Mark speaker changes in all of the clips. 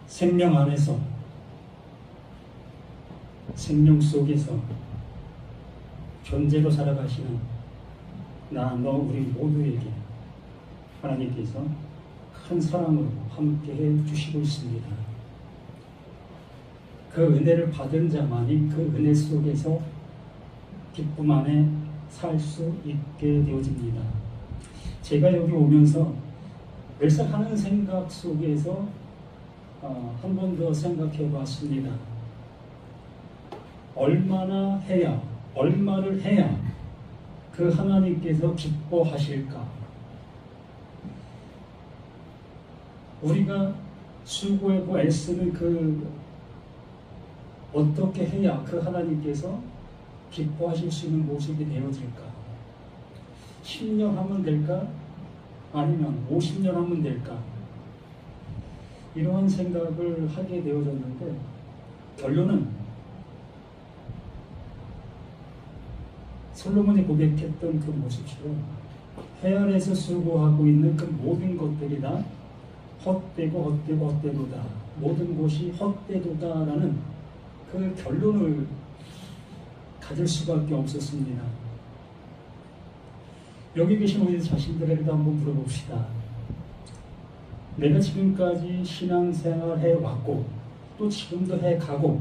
Speaker 1: 생명 안에서, 생명 속에서 존재로 살아가시는 나, 너, 우리 모두에게 하나님께서 큰 사랑으로 함께해 주시고 있습니다. 그 은혜를 받은 자만이 그 은혜 속에서 기쁨 안에 살 수 있게 되어집니다. 제가 여기 오면서 늘상 하는 생각 속에서 한 번 더 생각해 봤습니다. 얼마를 해야 그 하나님께서 기뻐하실까? 우리가 수고하고 애쓰는 어떻게 해야 그 하나님께서 기뻐하실 수 있는 모습이 되어질까? 10년 하면 될까? 아니면 50년 하면 될까? 이러한 생각을 하게 되어졌는데 결론은 솔로몬이 고백했던 그 모습처럼 해 아래에서 수고하고 있는 그 모든 것들이 다 헛되도다. 모든 것이 헛되도다라는 그 결론을 가질 수밖에 없었습니다. 여기 계신 우리 자신들에게도 한번 물어봅시다. 내가 지금까지 신앙생활 해왔고 또 지금도 해가고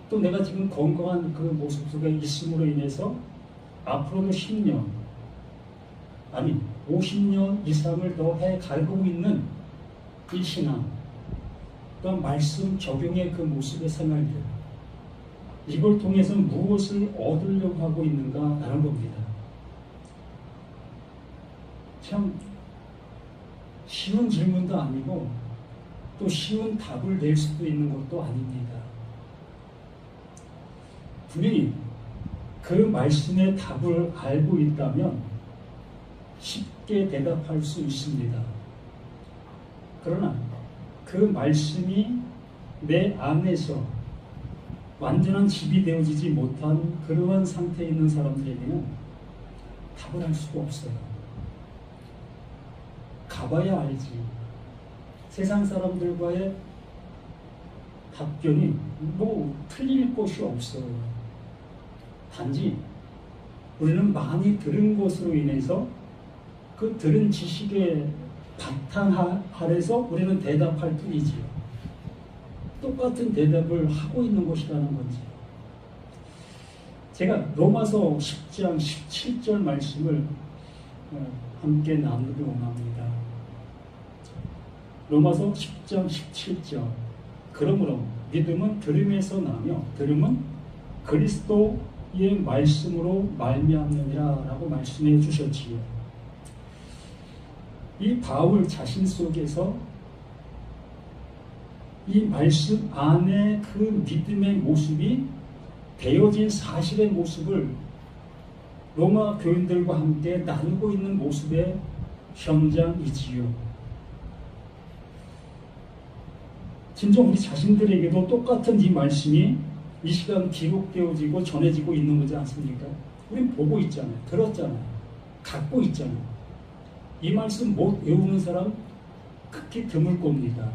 Speaker 1: 또 내가 지금 건강한 그 모습 속에 있음으로 인해서 앞으로도 10년 아니 50년 이상을 더 해가고 있는 이 신앙 또한 말씀 적용의 그 모습의 생활들 이걸 통해서 무엇을 얻으려고 하고 있는가라는 겁니다. 참 쉬운 질문도 아니고 또 쉬운 답을 낼 수도 있는 것도 아닙니다. 분명히 그 말씀의 답을 알고 있다면 쉽게 대답할 수 있습니다. 그러나 그 말씀이 내 안에서 완전한 집이 되어지지 못한 그러한 상태에 있는 사람들에게는 답을 할 수가 없어요. 가봐야 알지. 세상 사람들과의 답변이 틀릴 것이 없어요. 단지 우리는 많이 들은 것으로 인해서 그 들은 지식의 바탕 아래서 우리는 대답할 뿐이지요. 똑같은 대답을 하고 있는 것이라는 건지. 제가 로마서 10장 17절 말씀을 함께 나누기 원합니다. 로마서 10장 17절. 그러므로 믿음은 들음에서 나며 들음은 그리스도의 말씀으로 말미암느니라 라고 말씀해 주셨지요. 이 바울 자신 속에서 이 말씀 안에 그 믿음의 모습이 되어진 사실의 모습을 로마 교인들과 함께 나누고 있는 모습의 현장이지요. 진정 우리 자신들에게도 똑같은 이 말씀이 이 시간 기록되어지고 전해지고 있는 거지 않습니까? 우린 보고 있잖아요. 들었잖아요. 갖고 있잖아요. 이 말씀 못 외우는 사람 극히 드물 겁니다.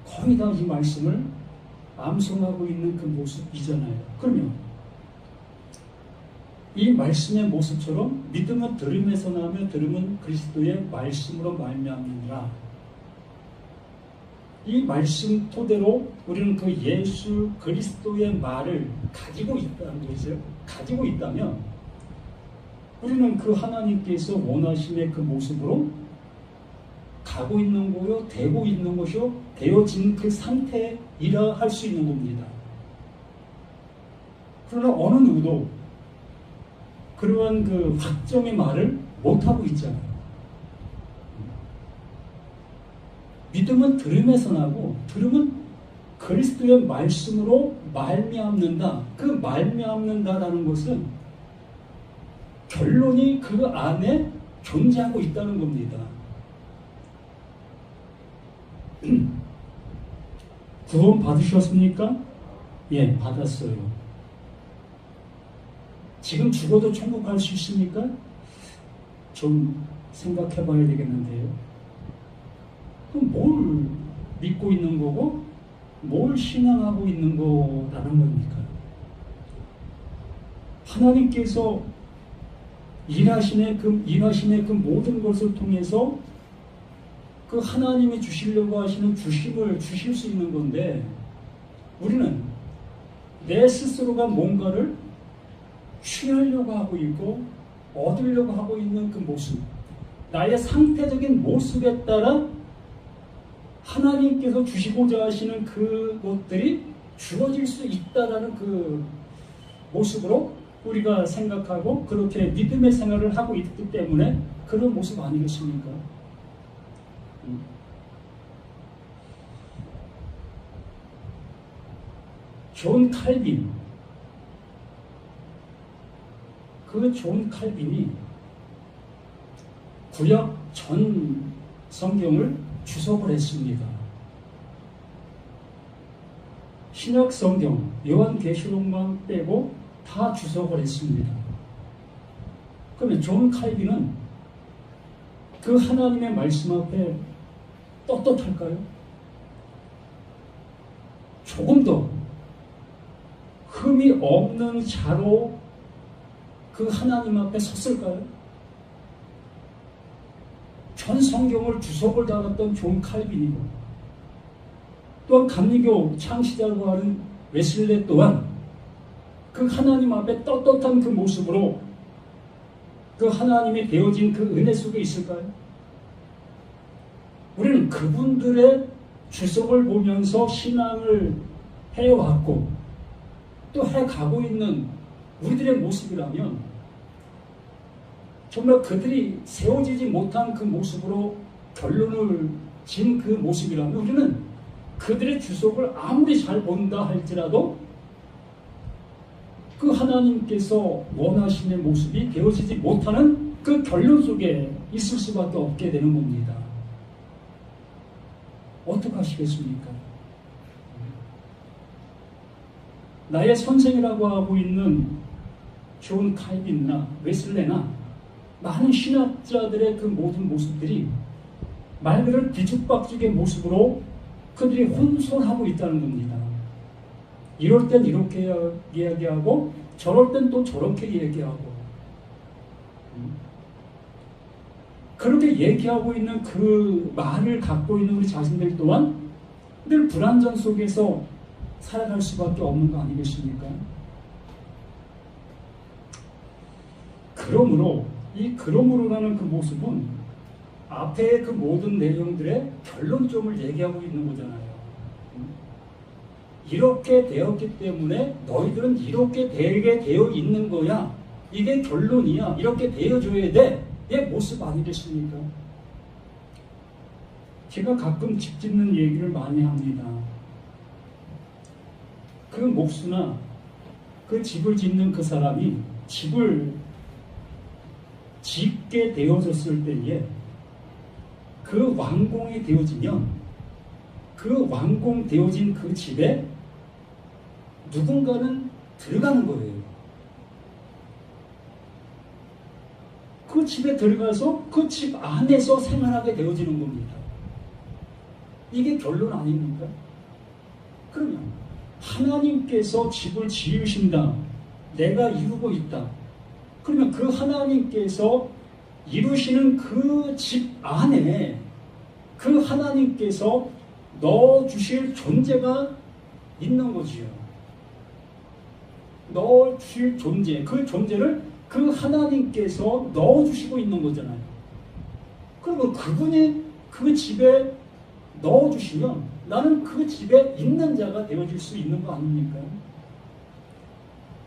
Speaker 1: 거의 다 이 말씀을 암송하고 있는 그 모습이잖아요. 그러면 이 말씀의 모습처럼 믿음은 들음에서 나며 들음은 그리스도의 말씀으로 말미암느니라. 이 말씀 토대로 우리는 그 예수 그리스도의 말을 가지고 있다는 거죠. 가지고 있다면 우리는 그 하나님께서 원하심의 그 모습으로 가고 있는 거요, 되고 있는 것이요, 되어진 그 상태이라 할 수 있는 겁니다. 그러나 어느 누구도 그러한 그 확정의 말을 못하고 있잖아요. 믿음은 들음에서 나고 들음은 그리스도의 말씀으로 말미암는다. 그 말미암는다라는 것은 결론이 그 안에 존재하고 있다는 겁니다. 구원 받으셨습니까? 예, 받았어요. 지금 죽어도 천국 갈 수 있습니까? 좀 생각해 봐야 되겠는데요. 그럼 뭘 믿고 있는 거고 뭘 신앙하고 있는 거라는 겁니까? 하나님께서 일하심의 그 모든 것을 통해서 그 하나님이 주시려고 하시는 주심을 주실 수 있는 건데, 우리는 내 스스로가 뭔가를 취하려고 하고 있고 얻으려고 하고 있는 그 모습, 나의 상태적인 모습에 따라 하나님께서 주시고자 하시는 그것들이 주어질 수 있다라는 그 모습으로 우리가 생각하고 그렇게 믿음의 생활을 하고 있기 때문에 그런 모습 아니겠습니까? 존 칼빈, 그 존 칼빈이 구약 전 성경을 주석을 했습니다. 신약 성경, 요한계시록만 빼고 다 주석을 했습니다. 그러면 존 칼빈은 그 하나님의 말씀 앞에 떳떳할까요? 조금 더 흠이 없는 자로 그 하나님 앞에 섰을까요? 전 성경을 주석을 달았던 존 칼빈이고, 또한 감리교 창시자라고 하는 웨슬레 또한 그 하나님 앞에 떳떳한 그 모습으로 그 하나님이 되어진 그 은혜 속에 있을까요? 우리는 그분들의 주석을 보면서 신앙을 해왔고 또 해가고 있는 우리들의 모습이라면, 정말 그들이 세워지지 못한 그 모습으로 결론을 진 그 모습이라면, 우리는 그들의 주석을 아무리 잘 본다 할지라도 그 하나님께서 원하시는 모습이 되어지지 못하는 그 결론 속에 있을 수밖에 없게 되는 겁니다. 어떻게 하시겠습니까? 나의 선생이라고 하고 있는 존 칼빈이나 웨슬레나 많은 신학자들의 그 모든 모습들이 말 그대로 뒤죽박죽의 모습으로 그들이 혼선하고 있다는 겁니다. 이럴 땐 이렇게 이야기하고 저럴 땐 또 저렇게 얘기하고, 그렇게 얘기하고 있는 그 말을 갖고 있는 우리 자신들 또한 늘 불안정 속에서 살아갈 수밖에 없는 거 아니겠습니까? 그러므로 이 그러므로라는 그 모습은 앞에 그 모든 내용들의 결론점을 얘기하고 있는 거잖아요. 이렇게 되었기 때문에 너희들은 이렇게 되게 되어 있는 거야. 이게 결론이야. 이렇게 되어줘야 돼. 의 모습 아니겠습니까? 제가 가끔 집 짓는 얘기를 많이 합니다. 그 목수나 그 집을 짓는 그 사람이 집을 짓게 되어졌을 때에 그 완공이 되어지면 그 완공되어진 그 집에 누군가는 들어가는 거예요. 그 집에 들어가서 그 집 안에서 생활하게 되어지는 겁니다. 이게 결론 아닙니까? 그러면 하나님께서 집을 지으신다. 내가 이루고 있다. 그러면 그 하나님께서 이루시는 그 집 안에 그 하나님께서 넣어주실 존재가 있는 거지요. 넣어주실 존재, 그 존재를 그 하나님께서 넣어주시고 있는 거잖아요. 그러면 그분이 그 집에 넣어주시면 나는 그 집에 있는 자가 되어질 수 있는 거 아닙니까?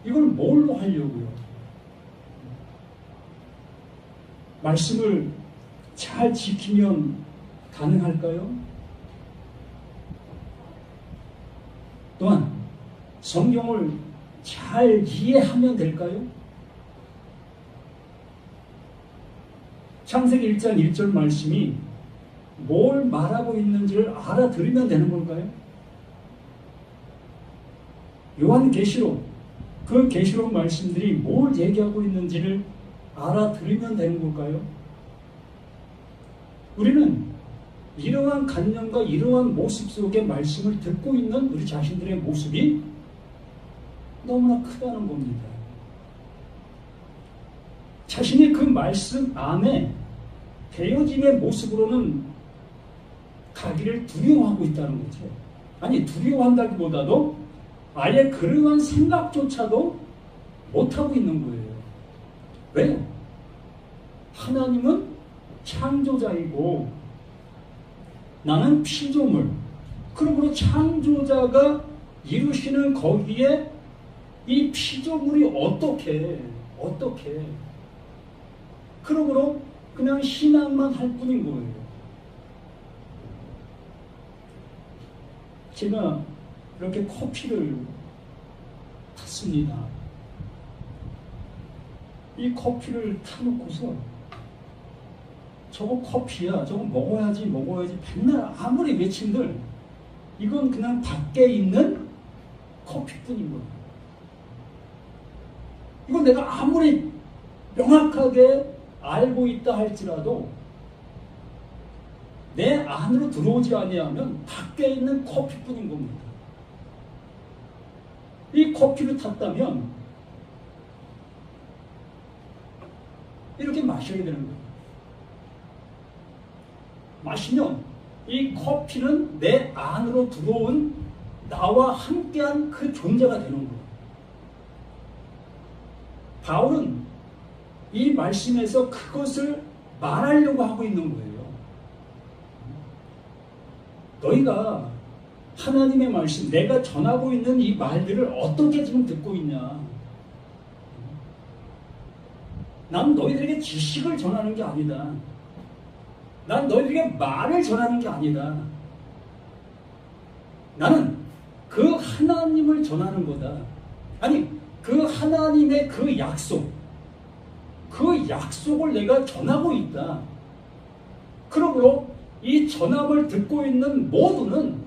Speaker 1: 이걸 뭘로 하려고요? 말씀을 잘 지키면 가능할까요? 또한 성경을 잘 이해하면 될까요? 창세기 1장 1절 말씀이 뭘 말하고 있는지를 알아들으면 되는 걸까요? 요한계시록, 그 계시록 말씀들이 뭘 얘기하고 있는지를 알아들으면 되는 걸까요? 우리는 이러한 관념과 이러한 모습 속에 말씀을 듣고 있는 우리 자신들의 모습이 너무나 크다는 겁니다. 자신이 그 말씀 안에 배어짐의 모습으로는 가기를 두려워하고 있다는 거죠. 아니, 두려워한다기보다도 아예 그러한 생각조차도 못하고 있는 거예요. 왜요? 하나님은 창조자이고 나는 피조물. 그러므로 창조자가 이루시는 거기에 이 피조물이 어떻게 그러므로 그냥 신앙만 할 뿐인 거예요. 제가 이렇게 커피를 탔습니다. 이 커피를 타놓고서 저거 커피야, 저거 먹어야지 맨날 아무리 외친들 이건 그냥 밖에 있는 커피뿐인 거예요. 이건 내가 아무리 명확하게 알고 있다 할지라도 내 안으로 들어오지 아니하면 밖에 있는 커피뿐인 겁니다. 이 커피를 탔다면 이렇게 마셔야 되는 거예요. 마시면 이 커피는 내 안으로 들어온 나와 함께한 그 존재가 되는 거예요. 바울은 이 말씀에서 그것을 말하려고 하고 있는 거예요. 너희가 하나님의 말씀, 내가 전하고 있는 이 말들을 어떻게 지금 듣고 있냐? 난 너희들에게 지식을 전하는 게 아니다. 난 너희들에게 말을 전하는 게 아니다. 나는 그 하나님을 전하는 거다. 아니, 그 하나님의 그 약속을 내가 전하고 있다. 그러므로 이 전함을 듣고 있는 모두는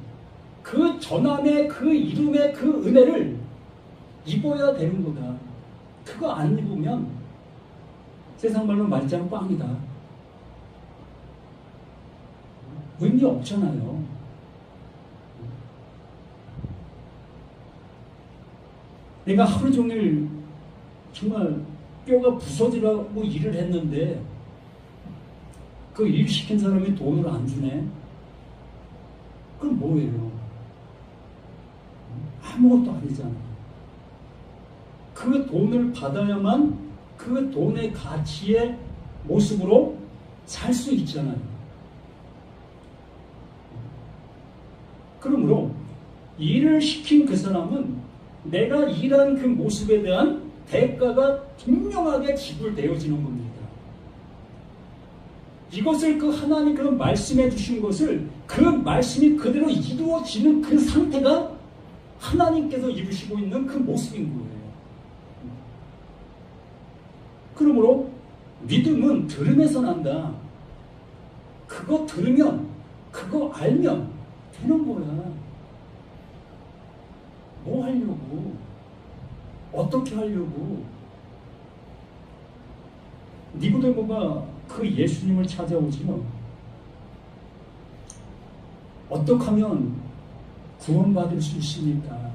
Speaker 1: 그 전함의 그 이름의 그 은혜를 입어야 되는 거다. 그거 안 입으면 세상 말로 말짱 빵이다. 의미 없잖아요. 내가 하루 종일 정말 뼈가 부서지라고 일을 했는데 그 일 시킨 사람이 돈을 안 주네? 그럼 뭐예요? 아무것도 아니잖아요. 그 돈을 받아야만 그 돈의 가치의 모습으로 살 수 있잖아요. 그러므로 일을 시킨 그 사람은 내가 일한 그 모습에 대한 대가가 분명하게 지불되어지는 겁니다. 이것을 그 하나님께서 말씀해 주신 것을 그 말씀이 그대로 이루어지는 그 상태가 하나님께서 이루시고 있는 그 모습인 거예요. 그러므로 믿음은 들음에서 난다. 그거 들으면, 그거 알면 되는 거야. 뭐 하려고? 어떻게 하려고? 니고데모가 그 예수님을 찾아오지요. 어떻게 하면 구원받을 수 있습니까?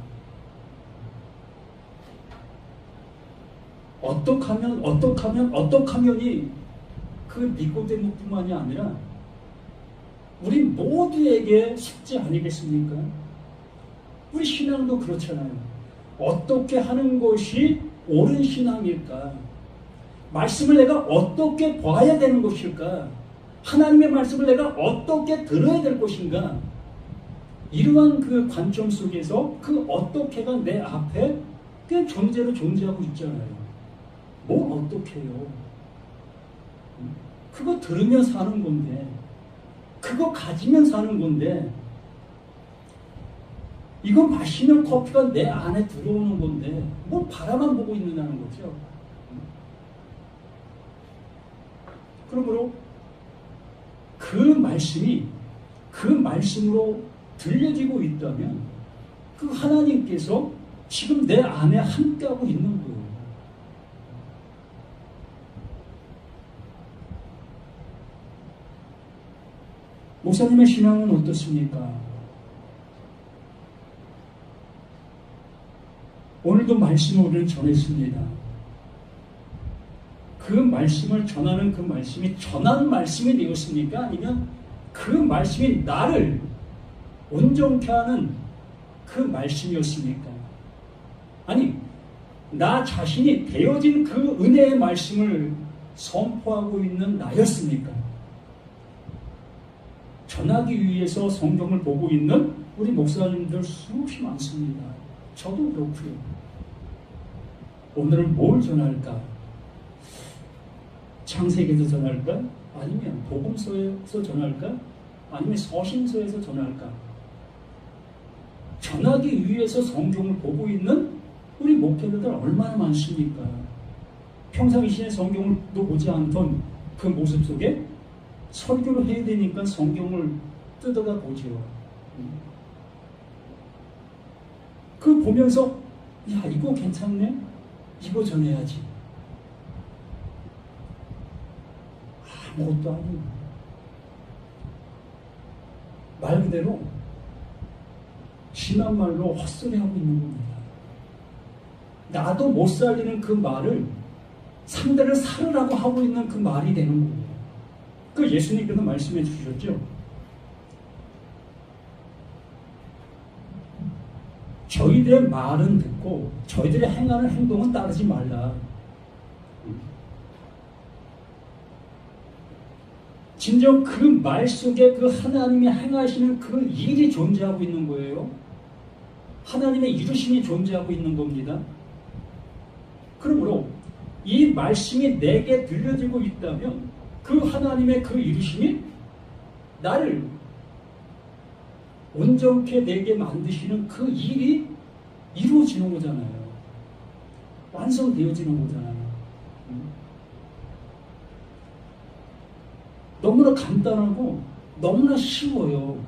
Speaker 1: 어떻게 하면이 그 니고데모뿐만이 아니라 우리 모두에게 숙제 아니겠습니까? 우리 신앙도 그렇잖아요. 어떻게 하는 것이 옳은 신앙일까? 말씀을 내가 어떻게 봐야 되는 것일까? 하나님의 말씀을 내가 어떻게 들어야 될 것인가? 이러한 그 관점 속에서 그 어떻게가 내 앞에 그냥 존재로 존재하고 있잖아요. 뭘 어떻게 해요? 그거 들으면 사는 건데, 그거 가지면 사는 건데, 이거 마시면 커피가 내 안에 들어오는 건데 뭐 바라만 보고 있느냐는 거죠. 그러므로 그 말씀이 그 말씀으로 들려지고 있다면 그 하나님께서 지금 내 안에 함께하고 있는 거예요. 목사님의 신앙은 어떻습니까? 오늘도 말씀을 우리는 전했습니다. 그 말씀을 전하는 그 말씀이 전한 말씀이 되었습니까? 아니면 그 말씀이 나를 온전케 하는 그 말씀이었습니까? 아니, 나 자신이 되어진 그 은혜의 말씀을 선포하고 있는 나였습니까? 전하기 위해서 성경을 보고 있는 우리 목사님들 수없이 많습니다. 저도 그렇고요. 오늘은 뭘 전할까? 창세기에서 전할까? 아니면 복음서에서 전할까? 아니면 서신서에서 전할까? 전하기 위해서 성경을 보고 있는 우리 목회자들 얼마나 많습니까? 평상시에 성경을 또 보지 않던 그 모습 속에 설교를 해야 되니까 성경을 뜯어가 보죠. 그 보면서 야, 이거 괜찮네? 이거 전해야지. 아무것도 아니고 말 그대로 심한 말로 헛소리하고 있는 겁니다. 나도 못 살리는 그 말을 상대를 살으라고 하고 있는 그 말이 되는 거예요. 그 예수님께서 말씀해 주셨죠. 저희들의 말은 듣고 저희들의 행하는 행동은 따르지 말라. 진정 그 말 속에 그 하나님이 행하시는 그 일이 존재하고 있는 거예요. 하나님의 이루심이 존재하고 있는 겁니다. 그러므로 이 말씀이 내게 들려지고 있다면 그 하나님의 그 이루심이 나를 온전케 되게 만드시는 그 일이 이루어지는 거잖아요. 완성되어지는 거잖아요. 너무나 간단하고 너무나 쉬워요.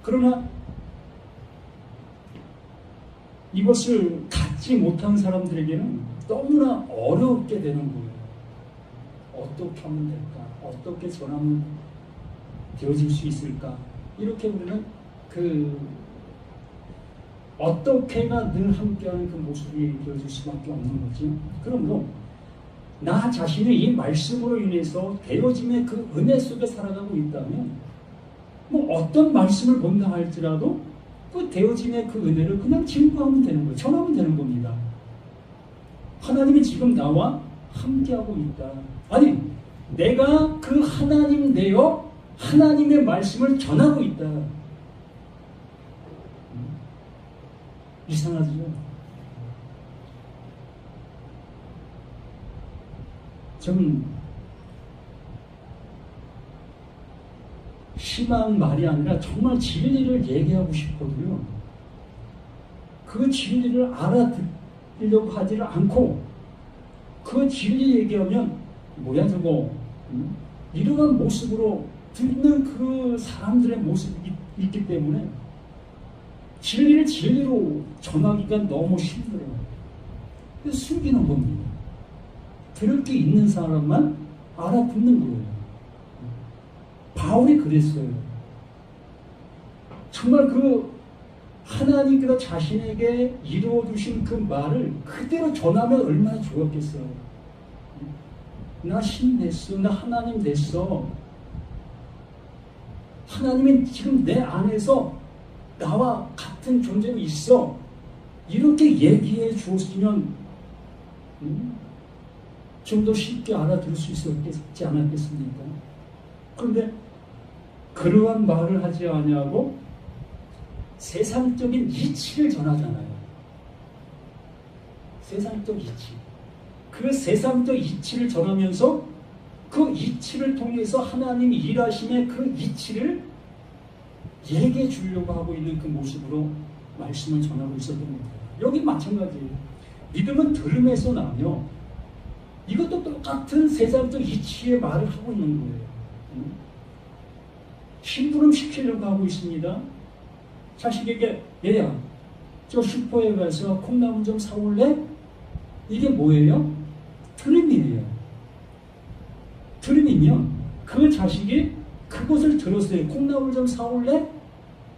Speaker 1: 그러나 이것을 갖지 못한 사람들에게는 너무나 어렵게 되는 거예요. 어떻게 하면 될까? 어떻게 전하면 되어질 수 있을까? 이렇게 우리는 그 어떻게가 늘 함께하는 그 모습이 되어질 수밖에 없는 거죠. 그러므로 나 자신이 이 말씀으로 인해서 되어짐의 그 은혜 속에 살아가고 있다면 뭐 어떤 말씀을 본다 할지라도 그 되어짐의 그 은혜를 그냥 증거하면 되는 거예요. 전하면 되는 겁니다. 하나님이 지금 나와 함께하고 있다. 아니, 내가 그 하나님 되어 하나님의 말씀을 전하고 있다. 이상하죠? 좀 심한 말이 아니라 정말 진리를 얘기하고 싶거든요. 그 진리를 알아듣려고 하지를 않고 그 진리 얘기하면 뭐야 저거 이러한 모습으로 듣는 그 사람들의 모습이 있기 때문에 진리를 진리로 전하기가 너무 힘들어요. 그래서 숨기는 겁니다. 들을 게 있는 사람만 알아듣는 거예요. 바울이 그랬어요. 정말 그 하나님께서 자신에게 이루어주신 그 말을 그대로 전하면 얼마나 좋았겠어요. 나 신 됐어. 나 하나님 됐어. 하나님은 지금 내 안에서 나와 같은 존재로 있어. 이렇게 얘기해 주었으면 좀 더 쉽게 알아들을 수 있었지 않았겠습니까? 그런데 그러한 말을 하지 아니하고 세상적인 이치를 전하잖아요. 세상적 이치. 그 세상적 이치를 전하면서 그 이치를 통해서 하나님이 일하심의 그 이치를 얘기해 주려고 하고 있는 그 모습으로 말씀을 전하고 있었던 겁니다. 여기 마찬가지예요. 믿음은 들음에서 나며 이것도 똑같은 세상적 이치의 말을 하고 있는 거예요. 심부름 시키려고 하고 있습니다. 자식에게 얘야 저 슈퍼에 가서 콩나물 좀 사올래? 이게 뭐예요? 들음이에요. 들음이면 그 그 자식이 그것을 들었어요. 콩나물 좀 사올래?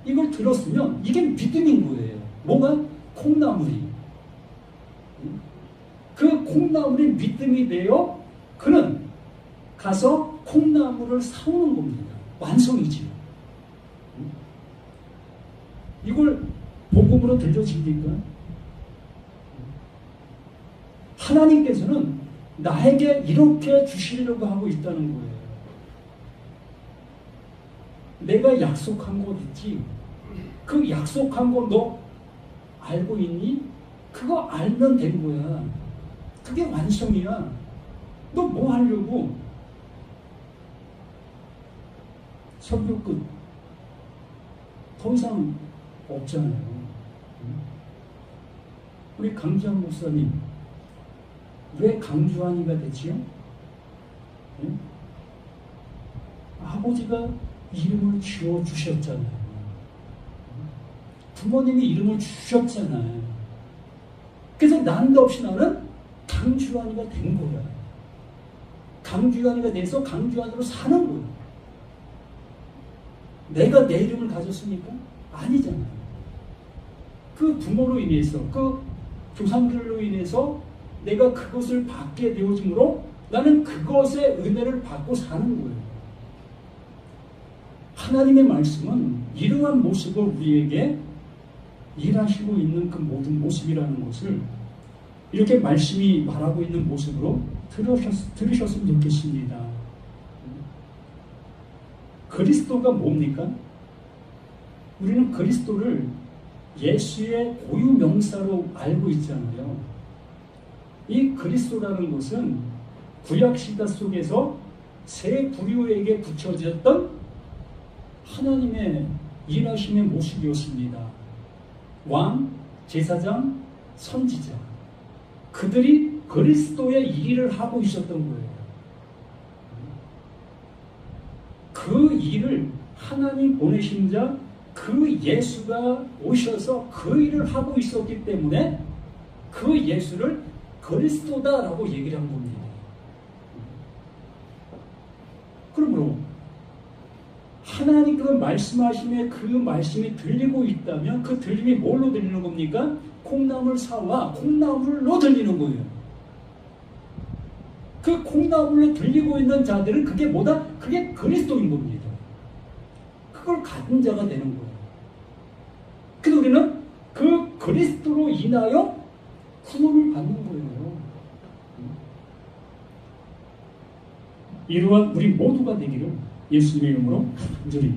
Speaker 1: 이걸 들었으면 이게 믿음인 거예요. 뭐가? 콩나물이. 그 콩나물이 믿음이 되어 그는 가서 콩나물을 사오는 겁니다. 완성이지요. 이걸 복음으로 들려집니까? 하나님께서는 나에게 이렇게 주시려고 하고 있다는 거예요. 내가 약속한 거 있지? 그 약속한 거 너 알고 있니? 그거 알면 된 거야. 그게 완성이야. 너 뭐 하려고? 설교 끝. 더 이상 없잖아요. 우리 강지한 목사님 왜 강주환이가 됐지요? 아버지가 이름을 지어주셨잖아요. 부모님이 이름을 주셨잖아요. 그래서 난데없이 나는 강주환이가 된 거야. 강주환이가 돼서 강주환으로 사는 거야. 내가 내 이름을 가졌으니까? 아니잖아요. 그 부모로 인해서, 그 조상들로 인해서 내가 그것을 받게 되어짐으로 나는 그것의 은혜를 받고 사는 거예요. 하나님의 말씀은 이러한 모습을 우리에게 일하시고 있는 그 모든 모습이라는 것을 이렇게 말씀이 말하고 있는 모습으로 들으셨으면 좋겠습니다. 그리스도가 뭡니까? 우리는 그리스도를 예수의 고유 명사로 알고 있잖아요. 이 그리스도라는 것은 구약 시대 속에서 세 부류에게 붙여졌던 하나님의 일하심의 모습이었습니다. 왕, 제사장, 선지자. 그들이 그리스도의 일을 하고 있었던 거예요. 그 일을 하나님 보내신 자, 그 예수가 오셔서 그 일을 하고 있었기 때문에 그 예수를 그리스도다라고 얘기를 한 겁니다. 그러므로 하나님께서 말씀하심에 그 말씀이 들리고 있다면 그 들림이 뭘로 들리는 겁니까? 콩나물 사와 콩나물로 들리는 거예요. 그 콩나물로 들리고 있는 자들은 그게 뭐다? 그게 그리스도인 겁니다. 그걸 가진 자가 되는 거예요. 그래서 우리는 그 그리스도로 인하여 구원을 받는 거예요. 이러한 우리 모두가 되기를 예수님의 이름으로 간절히